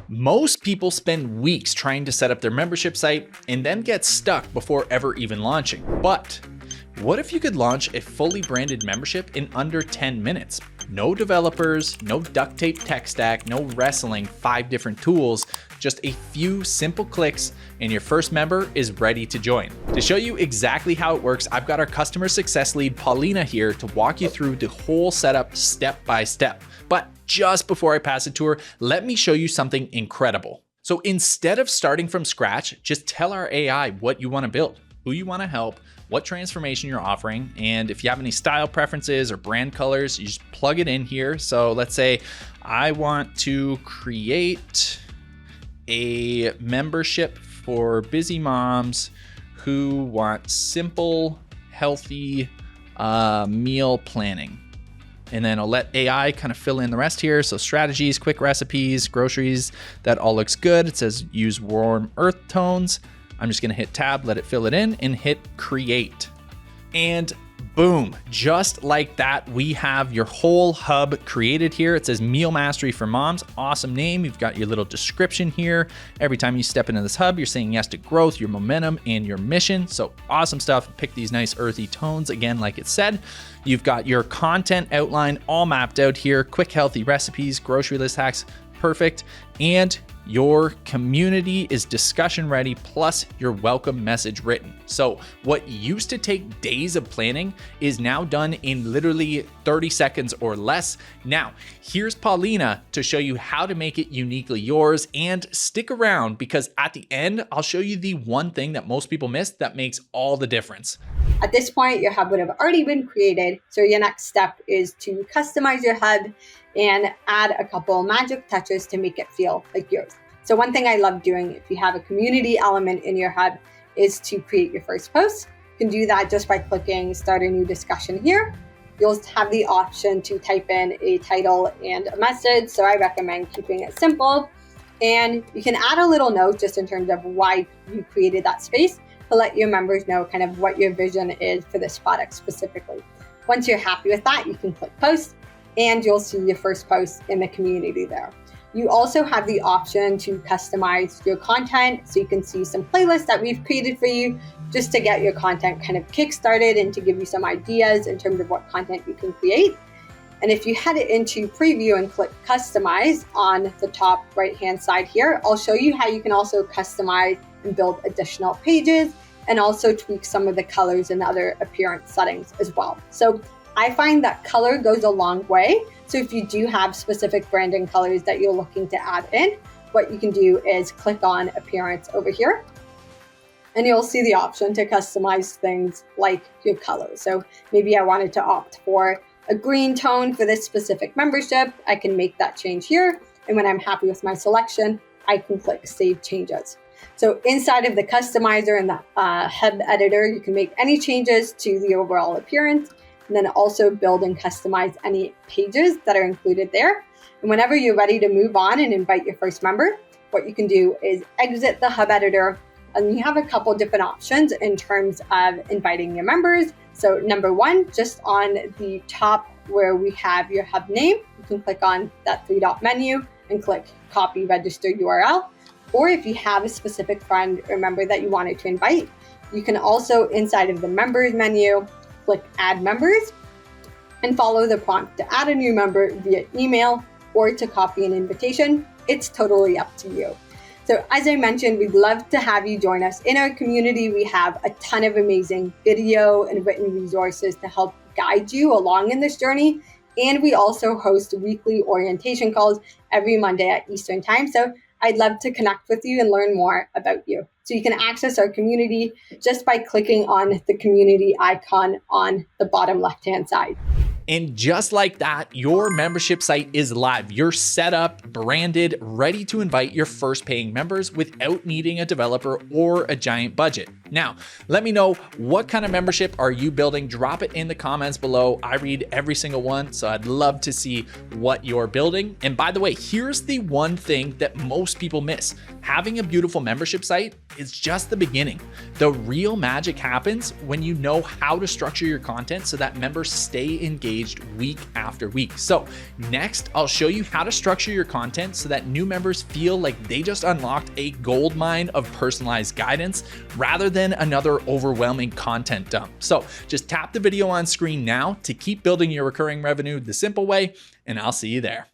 Most people spend weeks trying to set up their membership site and then get stuck before ever even launching. But what if you could launch a fully branded membership in under 10 minutes? No developers, no duct tape tech stack, no wrestling 5 different tools, just a few simple clicks and your first member is ready to join. To show you exactly how it works, I've got our customer success lead, Paulina, here to walk you through the whole setup step by step. But just before I pass it to her, let me show you something incredible. So instead of starting from scratch, just tell our AI what you want to build, who you want to help, what transformation you're offering, and if you have any style preferences or brand colors, you just plug it in here. So let's say I want to create a membership for busy moms who want simple, healthy meal planning. And then I'll let AI kind of fill in the rest here. So strategies, quick recipes, groceries, that all looks good. It says use warm earth tones. I'm just gonna hit tab, let it fill it in, and hit create. And boom, just like that, we have your whole hub created here. It says Meal Mastery for Moms, awesome name. You've got your little description here. Every time you step into this hub, you're saying yes to growth, your momentum, and your mission. So awesome stuff. Pick these nice earthy tones, again, like it said. You've got your content outline all mapped out here, quick, healthy recipes, grocery list hacks, perfect. And your community is discussion ready, plus your welcome message written. So what used to take days of planning is now done in literally 30 seconds or less. Now, here's Paulina to show you how to make it uniquely yours, and stick around because at the end, I'll show you the one thing that most people miss that makes all the difference. At this point, your hub would have already been created. So your next step is to customize your hub and add a couple magic touches to make it feel like yours. So one thing I love doing if you have a community element in your hub is to create your first post. You can do that just by clicking start a new discussion here. You'll have the option to type in a title and a message. So I recommend keeping it simple. And you can add a little note just in terms of why you created that space to let your members know kind of what your vision is for this product specifically. Once you're happy with that, you can click post and you'll see your first post in the community there. You also have the option to customize your content. So you can see some playlists that we've created for you just to get your content kind of kickstarted and to give you some ideas in terms of what content you can create. And if you head into preview and click customize on the top right-hand side here, I'll show you how you can also customize and build additional pages and also tweak some of the colors and other appearance settings as well. So I find that color goes a long way. So if you do have specific branding colors that you're looking to add in, what you can do is click on appearance over here and you'll see the option to customize things like your colors. So maybe I wanted to opt for a green tone for this specific membership. I can make that change here. And when I'm happy with my selection, I can click save changes. So inside of the customizer and the hub editor, you can make any changes to the overall appearance, and then also build and customize any pages that are included there. And whenever you're ready to move on and invite your first member, what you can do is exit the hub editor, and you have a couple different options in terms of inviting your members. So number one, just on the top where we have your hub name, you can click on that 3-dot menu and click copy register URL. Or if you have a specific friend or member that you wanted to invite, you can also inside of the members menu, click add members and follow the prompt to add a new member via email or to copy an invitation. It's totally up to you. So as I mentioned, we'd love to have you join us in our community. We have a ton of amazing video and written resources to help guide you along in this journey. And we also host weekly orientation calls every Monday at Eastern Time. So I'd love to connect with you and learn more about you. So you can access our community just by clicking on the community icon on the bottom left-hand side. And just like that, your membership site is live. You're set up, branded, ready to invite your first paying members without needing a developer or a giant budget. Now, let me know what kind of membership are you building. Drop it in the comments below. I read every single one, so I'd love to see what you're building. And by the way, here's the one thing that most people miss. Having a beautiful membership site is just the beginning. The real magic happens when you know how to structure your content so that members stay engaged week after week. So next, I'll show you how to structure your content so that new members feel like they just unlocked a gold mine of personalized guidance rather than another overwhelming content dump. So just tap the video on screen now to keep building your recurring revenue the simple way, and I'll see you there.